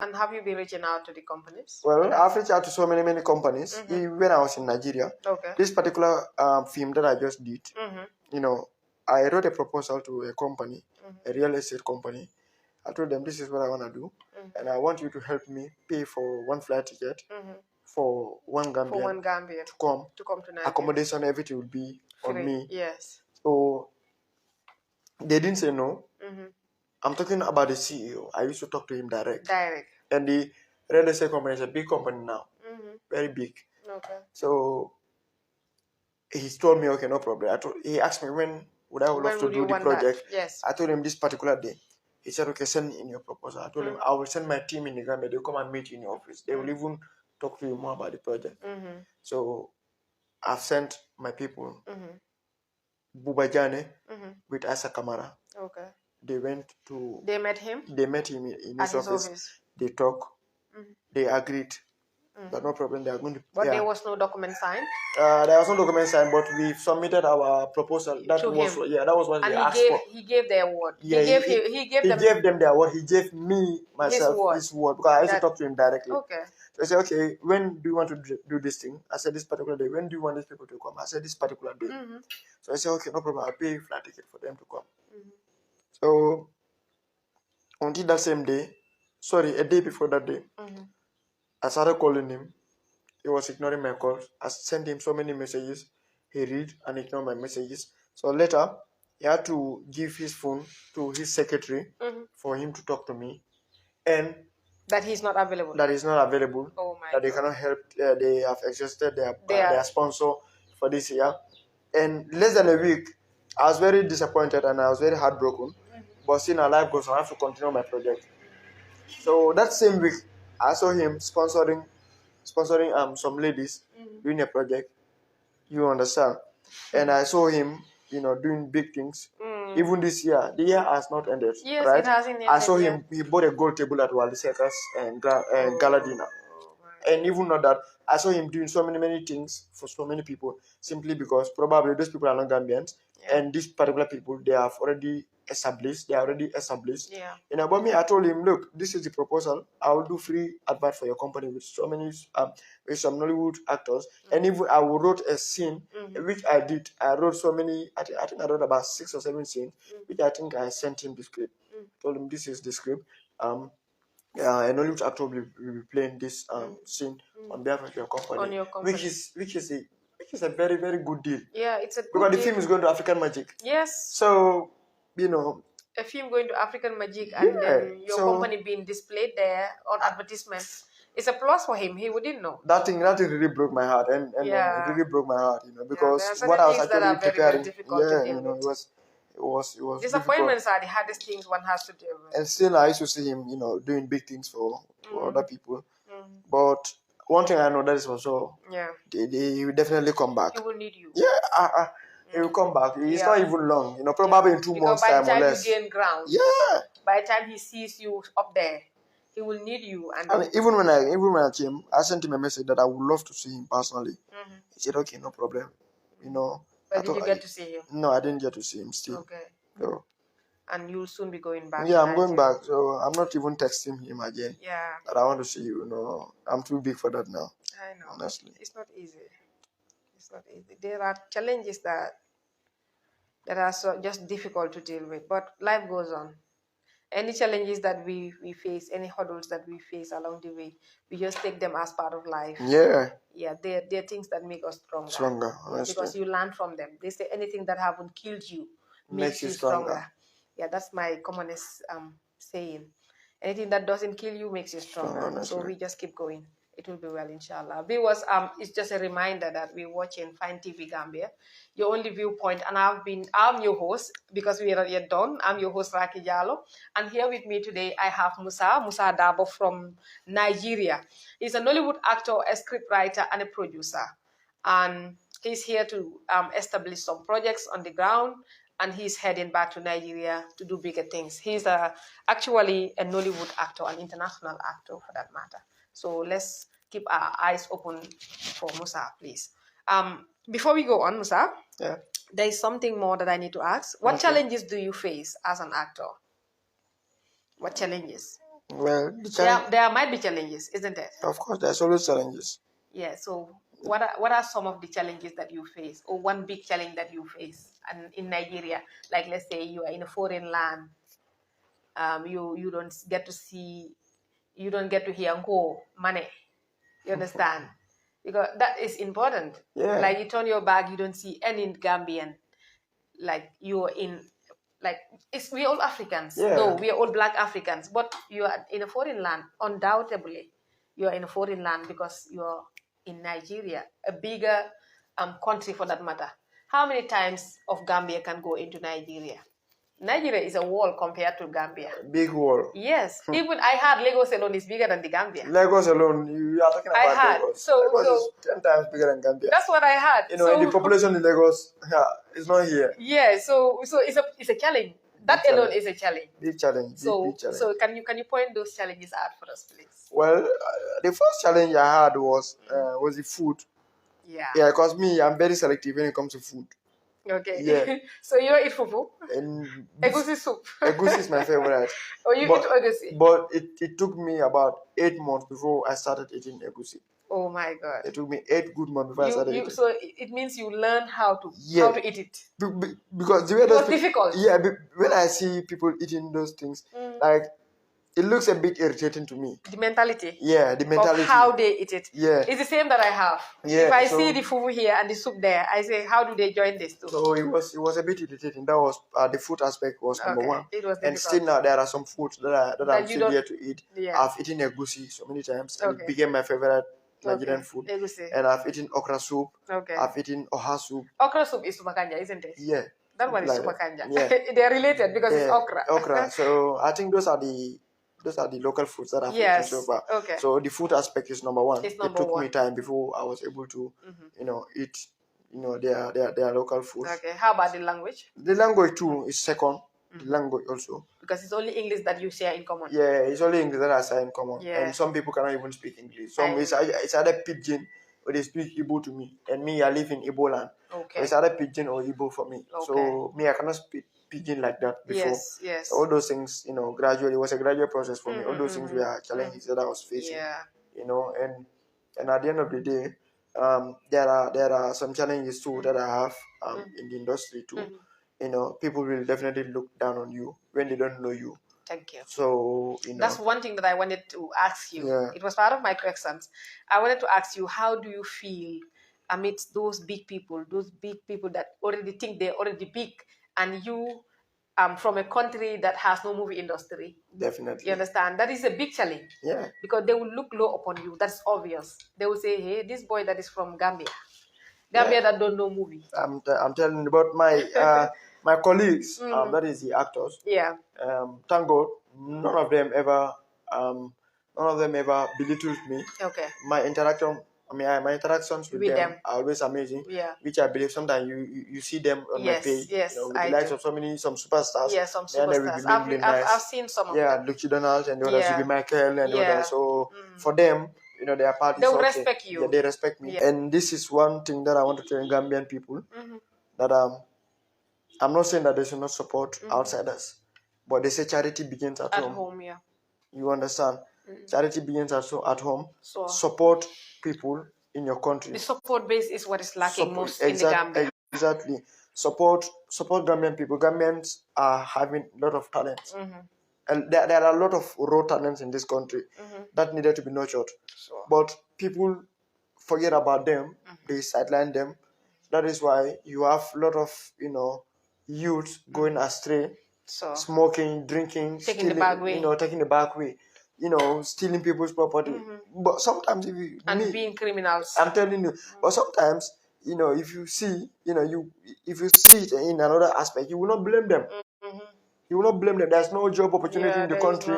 And have you been reaching out to the companies? Well, I've reached out to so many companies. When I was in Nigeria, this particular film that I just did, I wrote a proposal to a company, a real estate company. I told them this is what I want to do, and I want you to help me pay for one flight ticket for one Gambian to come to Nigeria. Accommodation, everything will be free on me. Yes. So they didn't say no. I'm talking about the CEO. I used to talk to him direct. And the real estate company is a big company now, very big. Okay. So he told me, okay, no problem. He asked me when would I love to do the project. Yes. I told him this particular day. He said, okay, send in your proposal. I told him I will send my team in the Gambia. They'll come and meet you in your office. They will even talk to you more about the project. So I've sent my people, Bubajane with Asa Kamara. Okay. They went to... They met him? They met him in his office. They talked. They agreed. But no problem, they are going to... But there was no document signed? There was no document signed, but we submitted our proposal. That was him. That was what he asked for. He gave their word. Yeah, he gave them their word. He gave me, myself, his word. Because I used to talk to him directly. Okay. So I said, okay, when do you want to do this thing? I said, this particular day. When do you want these people to come? I said, this particular day. So I said, okay, no problem. I'll pay a flight ticket for them to come. So until that same day, a day before that day, I started calling him. He was ignoring my calls. I sent him so many messages. He read and ignored my messages. So later, he had to give his phone to his secretary for him to talk to me. And that he's not available. That he's not available. Oh my that they cannot help. They have exhausted their sponsor for this year. And less than a week, I was very disappointed and I was very heartbroken. But still, our life goes on. I have to continue my project. So that same week, I saw him sponsoring some ladies doing a project. You understand? And I saw him, doing big things. Even this year, the year has not ended. Yes, right? It hasn't ended. I saw him. He bought a gold table at Wally Circus and Gala Dinner. And even not that, I saw him doing so many things for so many people, simply because probably those people are not Gambians, and these particular people, they are already established. Yeah. And about me, I told him, look, this is the proposal. I will do free advert for your company with so many, with some Nollywood actors, and even I wrote a scene, which I did. I wrote so many. I think I wrote about 6 or 7 scenes, which I think I sent him the script. Told him this is the script. A Nollywood actor will be playing this scene on behalf of your company, which is a very, very good deal. Yeah, it's a good because deal. The film is going to African Magic. Yes. So, a film going to African Magic and then your company being displayed there on advertisements. It's a plus for him. He wouldn't know. That thing really broke my heart, and it really broke my heart, because what I was actually preparing, it was disappointments are the hardest things one has to deal with. And still, I used to see him, doing big things for other people. But one thing I know that is for sure, he will definitely come back. He will need you. Yeah, he will come back. It's not even long, probably in 2 months' time or less. By the time you gain ground, by the time he sees you up there, he will need you. And even when I came, I sent him a message that I would love to see him personally. He said, okay, no problem. But did you get to see him? No, I didn't get to see him still. Okay. So, and you'll soon be going back. Yeah, I'm going back. So I'm not even texting him again. Yeah. That I want to see you. I'm too big for that now. I know. Honestly. It's not easy. There are challenges that are just difficult to deal with. But life goes on. Any challenges that we face, any hurdles that we face along the way, we just take them as part of life. Yeah. Yeah, they're things that make us stronger. Stronger, honestly. Because you learn from them. They say anything that haven't killed you makes you stronger. Yeah, that's my commonest saying. Anything that doesn't kill you makes you stronger. So we just keep going. It will be well, inshallah. Viewers, it's just a reminder that we're watching Fine TV Gambia, your only viewpoint, and I'm your host, because we are not yet done. I'm your host, Raki Jallo, and here with me today I have Musa Dabo from Nigeria. He's a Nollywood actor, a scriptwriter, and a producer, and he's here to establish some projects on the ground, and he's heading back to Nigeria to do bigger things. He's actually a Nollywood actor, an international actor for that matter. So let's keep our eyes open for Musa, please. Before we go on, Musa, there is something more that I need to ask. What challenges do you face as an actor? What challenges? Well, there might be challenges, isn't it? Of course, there's always challenges. Yeah. So what are some of the challenges that you face, or one big challenge that you face, and in Nigeria, like let's say you are in a foreign land, you don't get to see, you don't get to hear "go money," you understand? Because that is important. Yeah. Like you turn your back, you don't see any Gambian. Like you're in, like we're all Africans. Yeah. No, we are all Black Africans. But you are in a foreign land. Undoubtedly, you are in a foreign land because you're in Nigeria, a bigger country for that matter. How many times of Gambia can go into Nigeria? Nigeria is a wall compared to Gambia. Big wall. Yes. Even I heard Lagos alone is bigger than the Gambia. Lagos alone, you are talking about Lagos. Lagos is 10 times bigger than Gambia. That's what I heard. You know, and the population in Lagos, is not here. Yeah, so it's a challenge. That Big alone challenge. is a challenge. Big challenge. Big challenge. So can you point those challenges out for us, please? Well, the first challenge I had was the food. Yeah. Yeah, because me, I'm very selective when it comes to food. Okay. Yeah. So you eat fufu? And Egusi soup. Egusi is my favorite. Or you eat egusi? But it took me about 8 months before I started eating egusi. Oh my God. It took me 8 good months before I started eating. So it means you learned how to eat it. Because the way it was difficult. Yeah, when I see people eating those things, like, it looks a bit irritating to me. The mentality. Yeah, the mentality. Of how they eat it. Yeah. It's the same that I have. Yeah, if I see the fufu here and the soup there, I say, how do they join this too? So it was a bit irritating. That was the food aspect was number one. It was difficult. And still now there are some foods that I'm still here to eat. Yeah. I've eaten egusi so many times. And it became my favorite Nigerian food. Egusi. And I've eaten okra soup. Okay. I've eaten oha soup. Okra soup is super kanja, isn't it? Yeah. That one is super kanja. Yeah. They're related because it's okra. Okra. So I think those are the local foods that I've eaten so far. Okay. So the food aspect is number one. It took me time before I was able to, eat, their local food. Okay. How about the language? The language too is second. The language also. Because it's only English that you share in common. Yeah, it's only English that I share in common. Yeah. And some people cannot even speak English. It's either Pidgin or they speak Igbo to me. And me, I live in Igbo land. Okay. So it's either Pidgin or Igbo for me. Okay. So me, I cannot speak Pidgin like that before. Yes. So all those things, gradually, it was a gradual process for me. All those things were challenges that I was facing. Yeah. And at the end of the day, there are some challenges too that I have in the industry too. People will definitely look down on you when they don't know you. Thank you. So, that's one thing that I wanted to ask you. Yeah. It was part of my questions. I wanted to ask you, how do you feel amidst those big people that already think they're already big, and you from a country that has no movie industry? Definitely. You understand? That is a big challenge. Yeah. Because they will look low upon you. That's obvious. They will say, hey, this boy that is from Gambia that don't know movie. I'm telling you about my my colleagues, that is the actors. Yeah. Thank God, none of them ever belittled me. Okay. My interactions with them are always amazing. Yeah. Which I believe sometimes you see them on my page. Yes, with the likes of some superstars. Yeah, some superstars. I've seen some of them. Yeah, Lucky Donald and the others, Yubi Michael and the others. So for them, they are parties. They will respect you. Yeah, they respect me. Yeah. And this is one thing that I want to tell Gambian people, that I'm not saying that they should not support outsiders, but they say charity begins at home. At home, yeah. You understand? Charity begins at home. So, support people in your country. The support base is what is lacking most in the Gambia. Exactly. Support Gambian people. Gambians are having a lot of talents. And there are a lot of raw talents in this country that needed to be nurtured. Sure. But people forget about them. They sideline them. That is why you have a lot of, youth going astray, smoking, drinking, taking stealing, the back way. Taking the back way, stealing people's property. But sometimes being criminals. I'm telling you. But sometimes, if you see, if you see it in another aspect, you will not blame them. You will not blame them. There's no job opportunity in the country.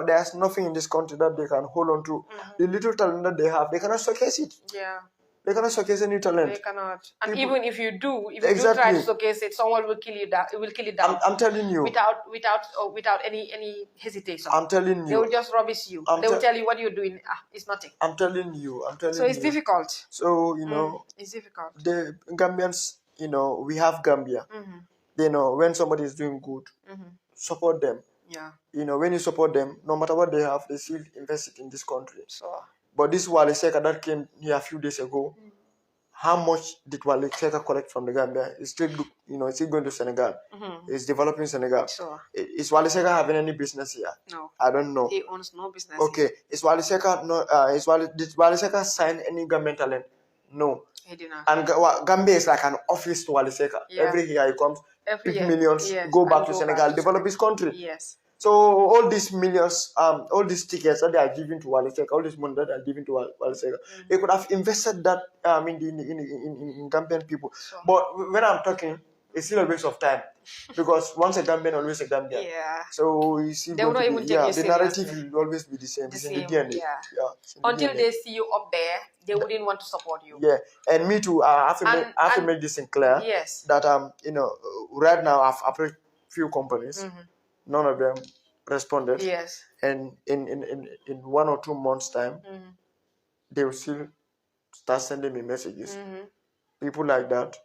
There's nothing in this country that they can hold on to. The little talent that they have, they cannot showcase it. Yeah. They cannot showcase any talent. They cannot. And even if you do, you try to showcase it, someone will kill you down. It will kill it down. I'm telling you. Without any hesitation. I'm telling you. They will just rubbish you. They will tell you what you're doing. It's nothing. I'm telling you. So it's difficult. So, it's difficult. The Gambians, we have Gambia. When somebody is doing good, support them. Yeah. When you support them, no matter what they have, they still invest it in this country. Sure. But this Wale Seka that came here a few days ago, how much did Wale Seka collect from the Gambia? It's still, it's still going to Senegal. It's developing Senegal. Sure. Is Wale Seka having any business here? No. I don't know. He owns no business. Okay. Is Wale Seka did Wale Seka sign any Gambian talent? No. He did not. And Gambia is like an office to Wale Seka. Yeah. Every year he comes, Every pick year. millions, Yes. go back And to go Senegal, back to develop his country. Yes. So all these millions, all these tickets that they are giving to Wale Seka, all this money that they are giving to Wale Seka, they could have invested that in Gambian people. Sure. But when I'm talking, it's still a waste of time because once a Gambian, always a Gambian. Yeah. So you see, they will not even take you the narrative seriously. will always be the same. It's in the DNA. Yeah. It's in the Until DNA. they see you up there, they wouldn't want to support you. Yeah, and me too. I have to make this clear. Yes. That right now I've approached few companies. None of them responded. Yes. And in 1 or 2 months' time, they will still start sending me messages. People like that,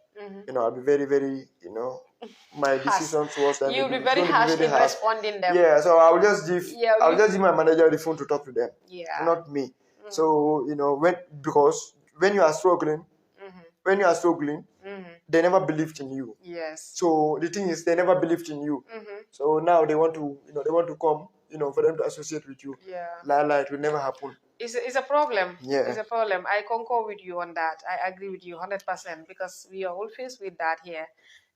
I'll be very, very, my decision towards them. You'll be very harsh in responding them. Yeah, so I'll just give my manager the phone to talk to them. Yeah. Not me. So, when you are struggling, they never believed in you. Yes. So the thing is, they never believed in you. So now they want to, come, for them to associate with you. Yeah. It will never happen. It's a problem. Yeah. It's a problem. I concur with you on that. I agree with you 100% because we are all faced with that here.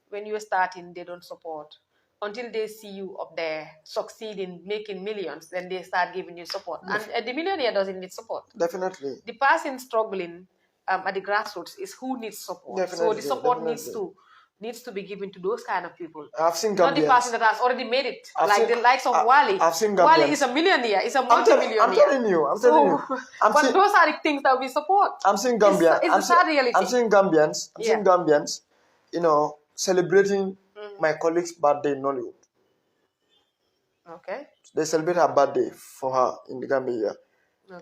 When you're starting, they don't support. Until they see you up there succeeding, making millions, then they start giving you support. And the millionaire doesn't need support. Definitely. The person struggling at the grassroots is who needs support. Definitely, so the support definitely. needs to be given to those kind of people. I've seen Gambians. Not the person that has already made it. The likes of Wally. I've seen Gambians. Wally is a millionaire. He's a multi-millionaire. I'm telling you. But those are the things that we support. I'm seeing Gambians. It's the sad reality. I'm seeing Gambians. Celebrating my colleague's birthday in Nollywood. Okay. They celebrate her birthday for her in the Gambia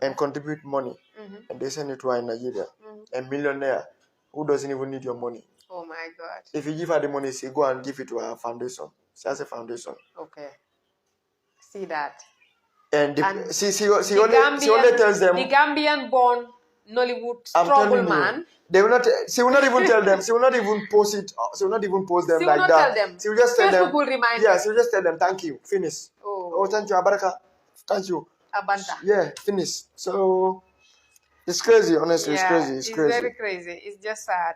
and contribute money. And they send it to her in Nigeria. A millionaire who doesn't even need your money. Oh my God. If you give her the money, she go and give it to her foundation. She has a foundation. Okay. See that. And she only tells them. The Gambian born Nollywood struggle man. They will not. She will not even tell them. She will not even post it. She will not even post them like that. Tell them. She will just tell them. Will remind yeah, she will just tell them, thank you, finish. Oh, thank you, Abaraka. Thank you. Abanta. Yeah, finish. So it's crazy, honestly. Yeah, it's crazy. It's very crazy. It's just sad.